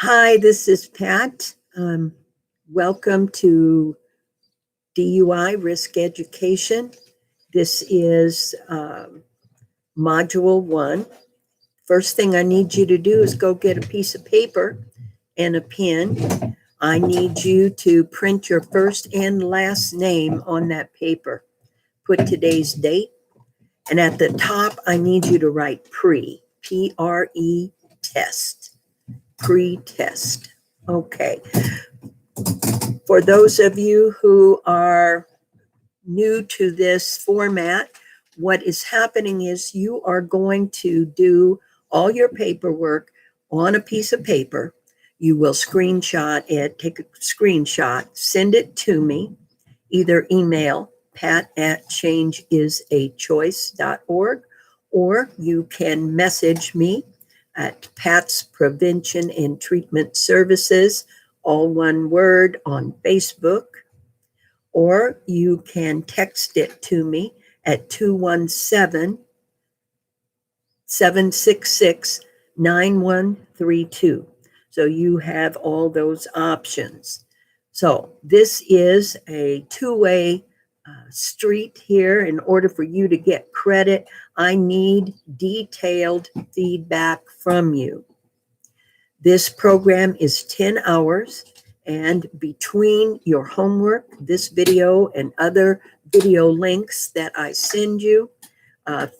Hi, this is Pat. Welcome to DUI Risk Education. This is Module 1. First thing I need you to do is go get a piece of paper and a pen. I need you to print your first and last name on that paper. Put today's date. And at the top, I need you to write P-R-E, test. Pre-test. Okay. For those of you who are new to this format, what is happening is you are going to do all your paperwork on a piece of paper. You will screenshot it, take a screenshot, send it to me, either email pat@changeisAchoice.org, or you can message me at Pat's Prevention and Treatment Services, all one word, on Facebook, or you can text it to me at 217-766-9132. So you have all those options. So this is a two-way street here. In order for you to get credit, I need detailed feedback from you. This program is 10 hours, and between your homework, this video, and other video links that I send you,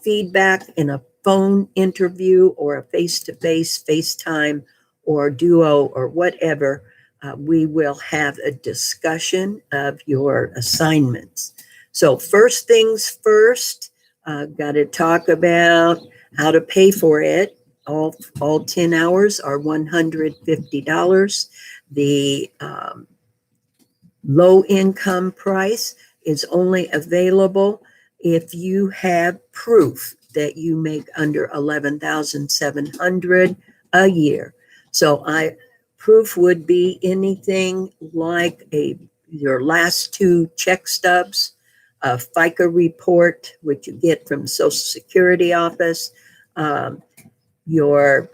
feedback in a phone interview or a face-to-face, FaceTime, or Duo, or whatever, we will have a discussion of your assignments. So first things first, got to talk about how to pay for it. All 10 hours are $150. The low income price is only available if you have proof that you make under $11,700 a year. So proof would be anything like your last two check stubs, a FICA report, which you get from Social Security office, your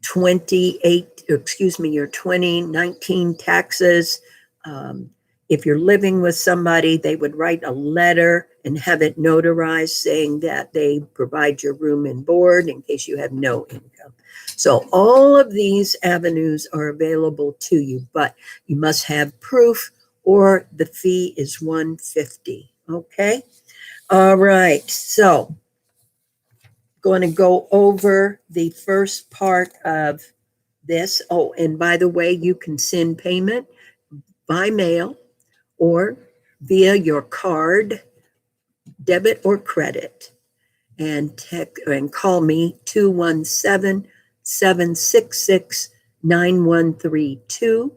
2019 taxes. If you're living with somebody, they would write a letter and have it notarized saying that they provide your room and board in case you have no income. So all of these avenues are available to you, but you must have proof or the fee is $150. Okay. All right. So going to go over the first part of this. Oh, and by the way, you can send payment by mail or via your card, debit or credit, and call me 217-766-9132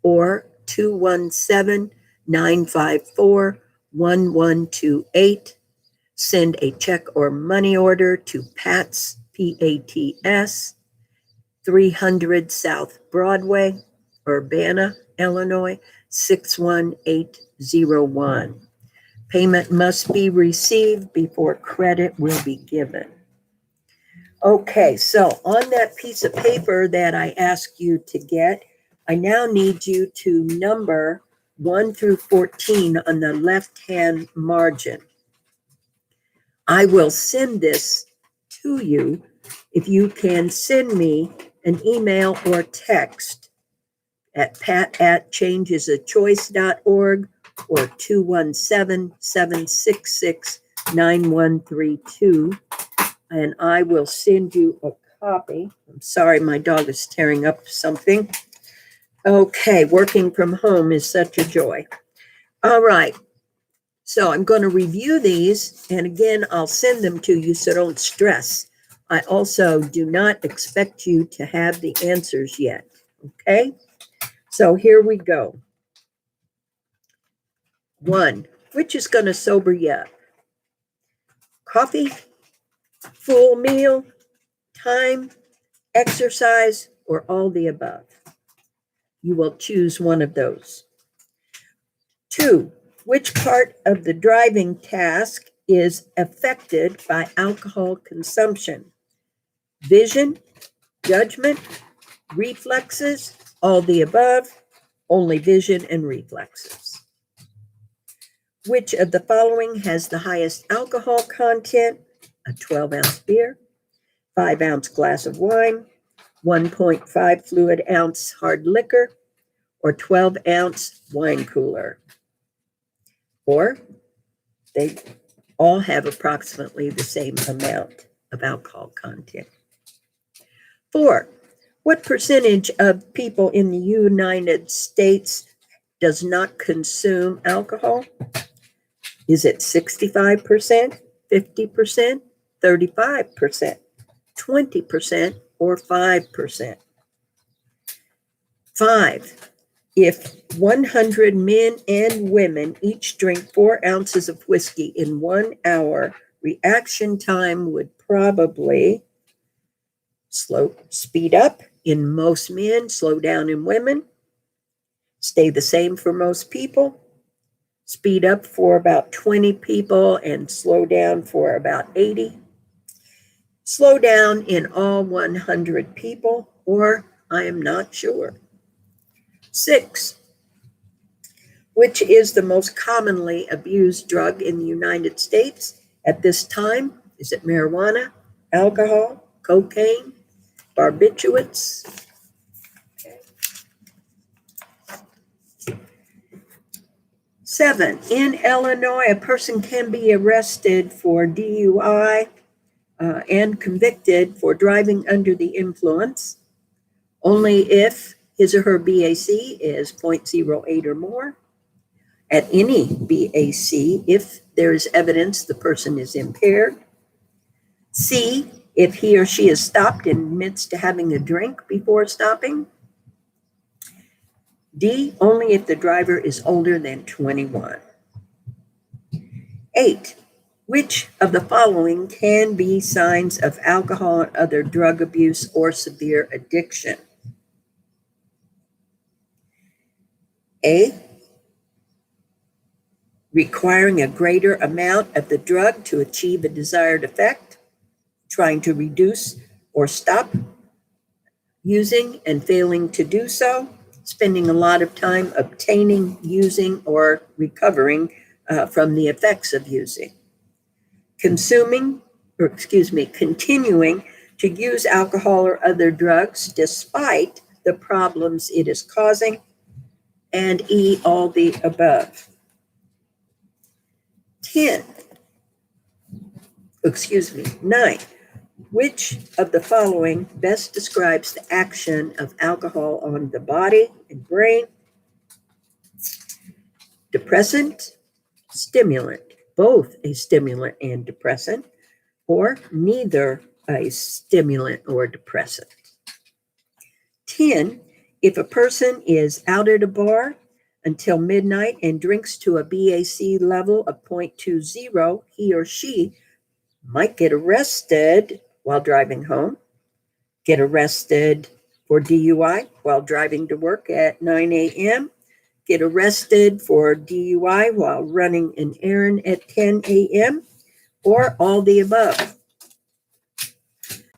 or 217-954-1128. Send a check or money order to Pat's, P-A-T-S, 300 South Broadway, Urbana, Illinois, 61801. Payment must be received before credit will be given. Okay, so on that piece of paper that I asked you to get, I now need you to number 1 through 14 on the left-hand margin. I will send this to you if you can send me an email or text at pat@changeisAchoice.org or 217-766-9132, and I will send you a copy. I'm sorry, my dog is tearing up something. Okay, working from home is such a joy. All right. So I'm going to review these, and again, I'll send them to you, so don't stress. I also do not expect you to have the answers yet, okay? So here we go. 1, which is going to sober you up? Coffee, full meal, time, exercise, or all the above? You will choose one of those. 2, which part of the driving task is affected by alcohol consumption? Vision, judgment, reflexes, all the above, only vision and reflexes. Which of the following has the highest alcohol content? A 12-ounce beer, 5-ounce glass of wine, 1.5 fluid ounce hard liquor, or 12-ounce wine cooler. Or they all have approximately the same amount of alcohol content. 4, what percentage of people in the United States does not consume alcohol? Is it 65%, 50%, 35%, 20%, or 5%? 5, if 100 men and women each drink 4 ounces of whiskey in 1 hour, reaction time would probably speed up in most men, slow down in women, stay the same for most people, speed up for about 20 people and slow down for about 80, slow down in all 100 people, or I am not sure. 6, which is the most commonly abused drug in the United States at this time? Is it marijuana, alcohol, cocaine, barbiturates? 7, in Illinois, a person can be arrested for DUI and convicted for driving under the influence only if his or her BAC is 0.08 or more. At any BAC, if there is evidence the person is impaired. C, if he or she is stopped and admits to having a drink before stopping. D, only if the driver is older than 21. 8, which of the following can be signs of alcohol and other drug abuse or severe addiction? A, requiring a greater amount of the drug to achieve a desired effect, trying to reduce or stop using and failing to do so, spending a lot of time obtaining, using, or recovering from the effects of using, continuing to use alcohol or other drugs despite the problems it is causing, and E, all the above. 9, which of the following best describes the action of alcohol on the body and brain? Depressant, stimulant, both a stimulant and depressant, or neither a stimulant or depressant. 10, if a person is out at a bar until midnight and drinks to a BAC level of 0.20, he or she might get arrested while driving home, get arrested for DUI while driving to work at 9 a.m., get arrested for DUI while running an errand at 10 a.m., or all the above.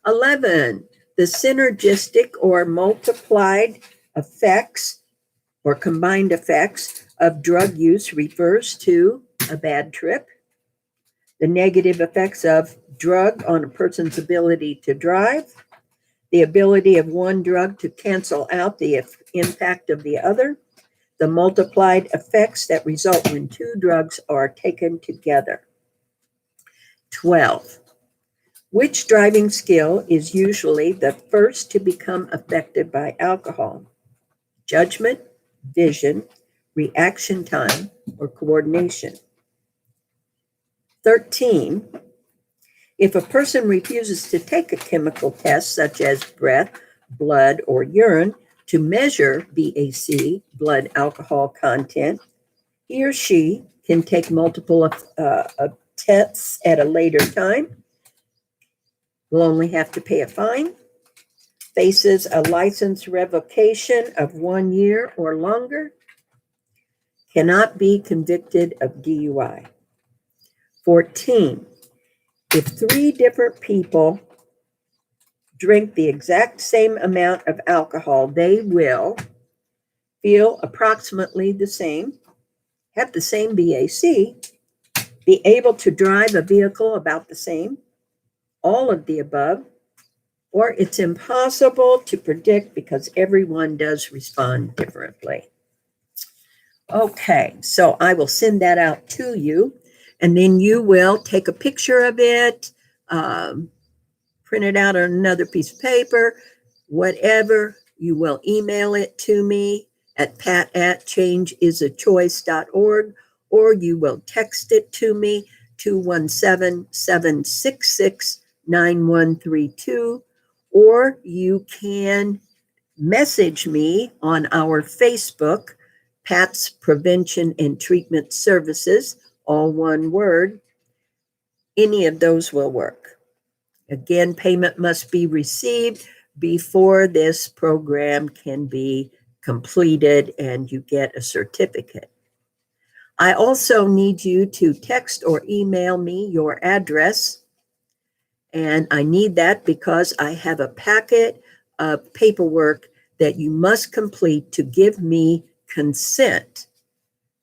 11, the synergistic or multiplied effects or combined effects of drug use refers to a bad trip, the negative effects of drug on a person's ability to drive, the ability of one drug to cancel out the impact of the other, the multiplied effects that result when 2 drugs are taken together. 12, which driving skill is usually the first to become affected by alcohol? Judgment, vision, reaction time, or coordination? 13, if a person refuses to take a chemical test such as breath, blood, or urine to measure BAC, blood alcohol content, he or she can take multiple tests at a later time, will only have to pay a fine, faces a license revocation of 1 year or longer, cannot be convicted of DUI. 14, if 3 different people drink the exact same amount of alcohol, they will feel approximately the same, have the same BAC, be able to drive a vehicle about the same, all of the above, or it's impossible to predict because everyone does respond differently. Okay, so I will send that out to you, and then you will take a picture of it, print it out on another piece of paper, whatever. You will email it to me at pat@changeisAchoice.org, or you will text it to me, 217-766-9132, or you can message me on our Facebook, Pat's Prevention and Treatment Services, all one word. Any of those will work. Again, payment must be received before this program can be completed and you get a certificate. I also need you to text or email me your address. And I need that because I have a packet of paperwork that you must complete to give me consent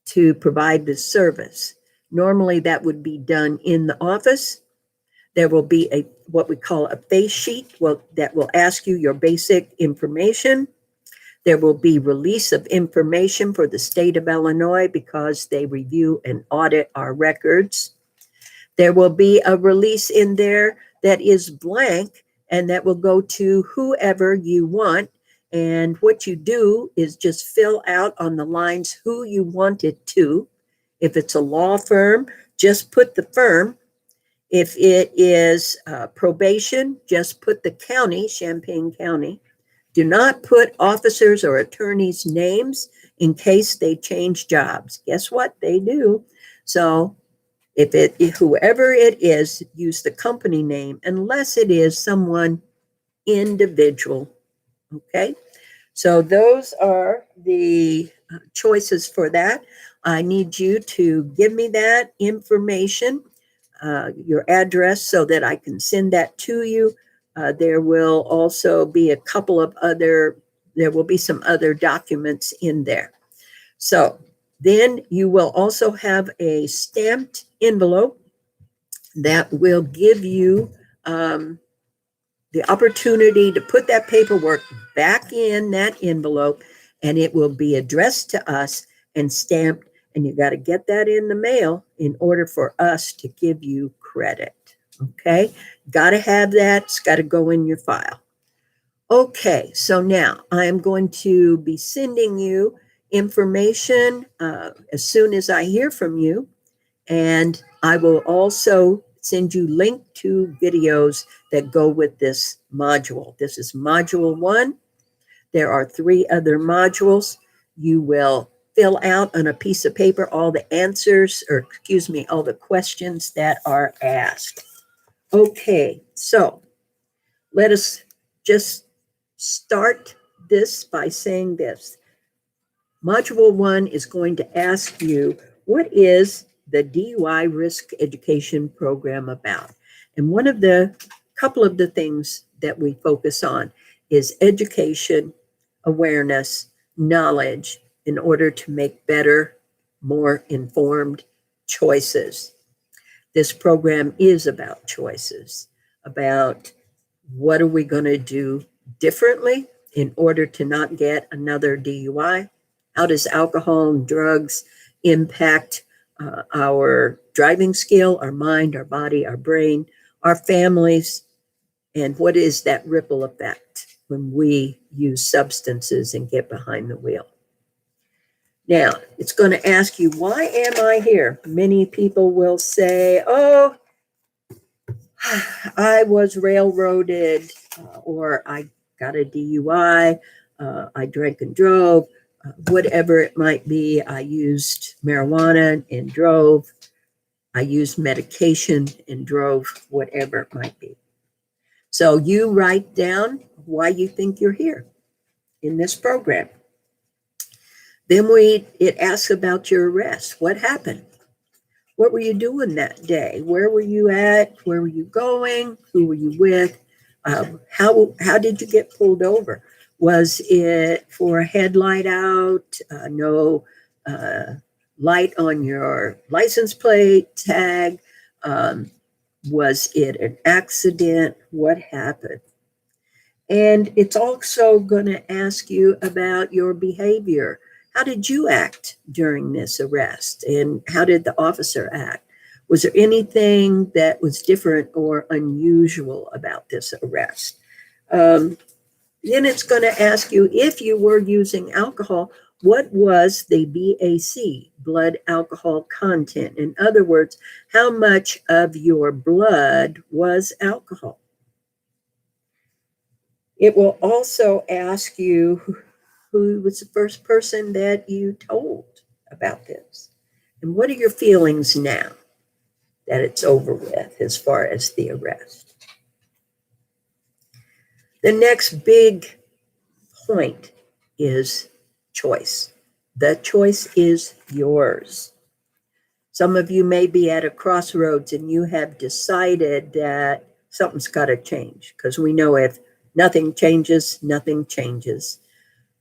to provide this service. Normally that would be done in the office. There will be what we call a face sheet that will ask you your basic information. There will be release of information for the state of Illinois because they review and audit our records. There will be a release in there that is blank and that will go to whoever you want. And what you do is just fill out on the lines who you want it to. If it's a law firm, just put the firm. If it is probation, just put the county, Champaign County. Do not put officers or attorneys' names in case they change jobs. Guess what? They do. So if whoever it is, use the company name unless it is someone individual. Okay? So those are the choices for that. I need you to give me that information, your address, so that I can send that to you. There will also be there will be some other documents in there. So then you will also have a stamped envelope that will give you the opportunity to put that paperwork back in that envelope, and it will be addressed to us and stamped, and you got to get that in the mail in order for us to give you credit. Okay, got to have that. It's got to go in your file. Okay, so now I am going to be sending you information as soon as I hear from you, and I will also send you link to videos that go with this module. This is module 1. There are 3 other modules. You will fill out on a piece of paper all the answers, or excuse me, all the questions that are asked. Okay, so let us just start this by saying this. Module 1 is going to ask you, what is the DUI risk education program about? And couple of the things that we focus on is education, awareness, knowledge, in order to make better, more informed choices. This program is about choices, about what are we going to do differently in order to not get another DUI? How does alcohol and drugs impact our driving skill, our mind, our body, our brain, our families? And what is that ripple effect when we use substances and get behind the wheel? Now, it's going to ask you, why am I here? Many people will say, oh, I was railroaded, or I got a DUI, I drank and drove, whatever it might be. I used marijuana and drove. I used medication and drove, whatever it might be. So you write down why you think you're here in this program. Then it asks about your arrest. What happened? What were you doing that day? Where were you at? Where were you going? Who were you with? How did you get pulled over? Was it for a headlight out? No light on your license plate tag? Um, was it an accident? What happened? And it's also going to ask you about your behavior. How did you act during this arrest? And how did the officer act? Was there anything that was different or unusual about this arrest? Then it's going to ask you, if you were using alcohol, what was the BAC, blood alcohol content? In other words, how much of your blood was alcohol? It will also ask you who was the first person that you told about this. And what are your feelings now that it's over with as far as the arrest? The next big point is choice. The choice is yours. Some of you may be at a crossroads and you have decided that something's got to change, because we know if nothing changes, nothing changes.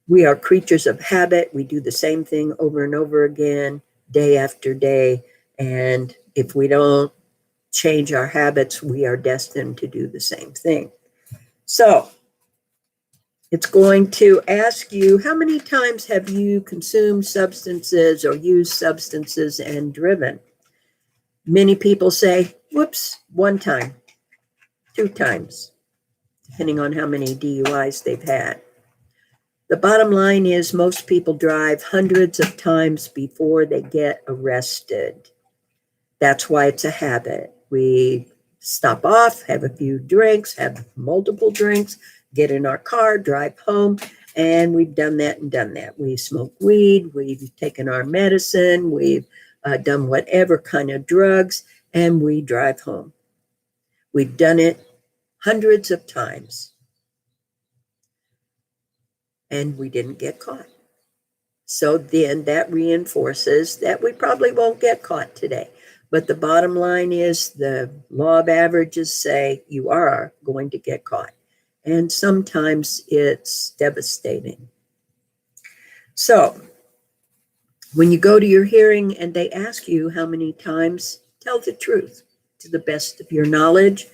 We are creatures of habit. We do the same thing over and over again, day after day. And if we don't change our habits, we are destined to do the same thing. So it's going to ask you, how many times have you consumed substances or used substances and driven? Many people say, whoops, 1 time, 2 times, depending on how many DUIs they've had. The bottom line is most people drive hundreds of times before they get arrested. That's why it's a habit. We stop off, have a few drinks, have multiple drinks, get in our car, drive home, and we've done that and done that. We smoke weed, we've taken our medicine, we've done whatever kind of drugs, and we drive home. We've done it hundreds of times, and we didn't get caught. So then that reinforces that we probably won't get caught today. But the bottom line is the law of averages say you are going to get caught. And sometimes it's devastating. So when you go to your hearing and they ask you how many times, tell the truth to the best of your knowledge,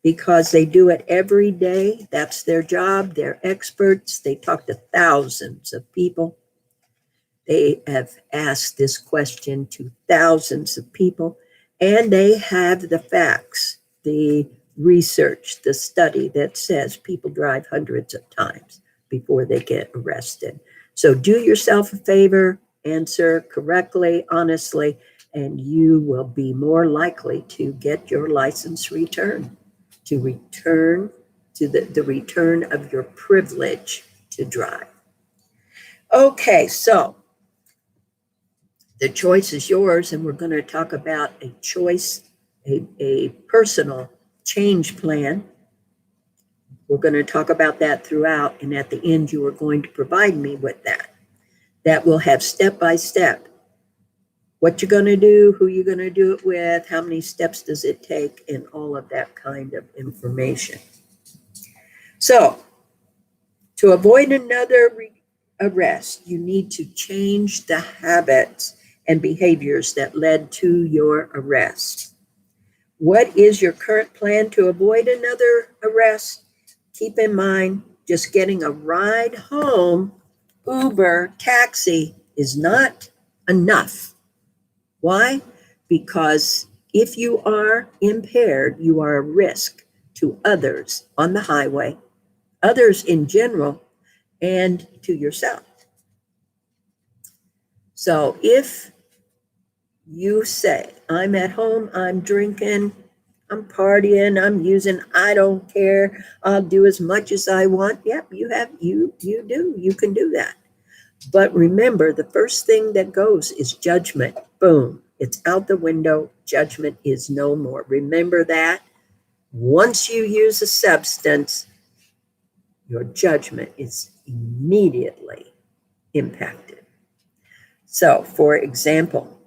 because they do it every day. That's their job. They're experts. They talk to thousands of people. They have asked this question to thousands of people, and they have the facts, the research, the study that says people drive hundreds of times before they get arrested. So do yourself a favor, answer correctly, honestly, and you will be more likely to get your license returned, to return to the return of your privilege to drive. Okay, so the choice is yours, and we're going to talk about a choice, a personal change plan. We're going to talk about that throughout, and at the end, you are going to provide me with that. That will have step by step what you're going to do, who you're going to do it with, how many steps does it take, and all of that kind of information. So, to avoid another arrest, you need to change the habits and behaviors that led to your arrest. What is your current plan to avoid another arrest? Keep in mind, just getting a ride home, Uber, taxi, is not enough. Why? Because if you are impaired, you are a risk to others on the highway, others in general, and to yourself. So if you say, I'm at home, I'm drinking, I'm partying, I'm using, I don't care, I'll do as much as I want. Yep, you can do that. But remember, the first thing that goes is judgment. Boom, it's out the window. Judgment is no more. Remember that. Once you use a substance, your judgment is immediately impacted. So, for example,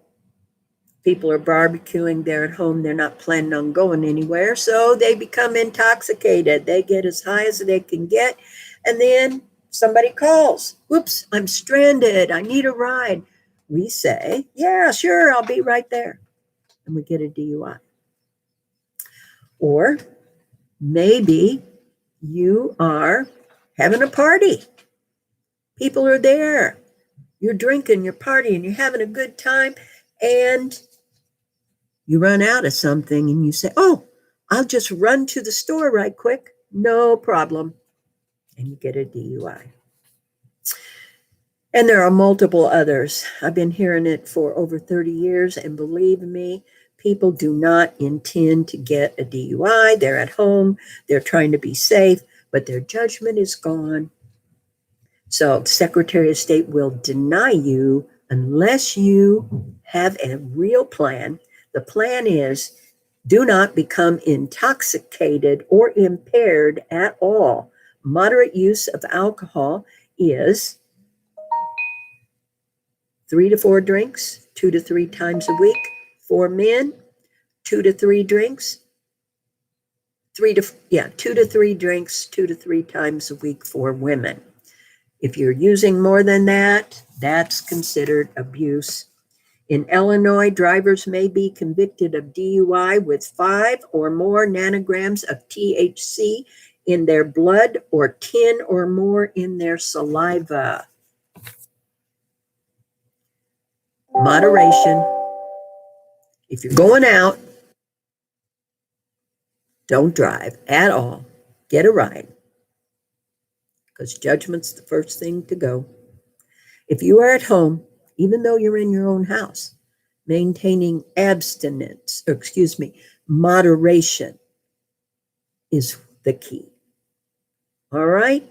People are barbecuing, they're at home, they're not planning on going anywhere, so they become intoxicated. They get as high as they can get, and then somebody calls. Whoops, I'm stranded. I need a ride. We say, yeah, sure, I'll be right there. And we get a DUI. Or maybe you are having a party. People are there. You're drinking, you're partying, you're having a good time, and you run out of something and you say, oh, I'll just run to the store right quick. No problem. And you get a DUI. And there are multiple others. I've been hearing it for over 30 years, and believe me, people do not intend to get a DUI. They're at home, they're trying to be safe, but their judgment is gone. So Secretary of State will deny you unless you have a real plan. The plan is do not become intoxicated or impaired at all. Moderate use of alcohol is 3 to 4 drinks, 2 to 3 times a week. For men, 2 to 3 drinks, 2 to 3 drinks, 2 to 3 times a week for women. If you're using more than that, that's considered abuse. In Illinois, drivers may be convicted of DUI with 5 or more nanograms of THC in their blood or 10 or more in their saliva. Moderation. If you're going out, don't drive at all. Get a ride, because judgment's the first thing to go. If you are at home, even though you're in your own house, maintaining moderation is the key. All right?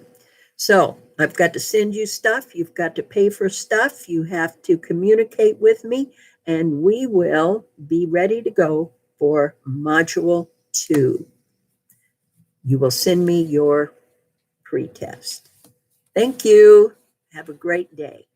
So I've got to send you stuff. You've got to pay for stuff. You have to communicate with me, and we will be ready to go for Module 2. You will send me your pretest. Thank you. Have a great day.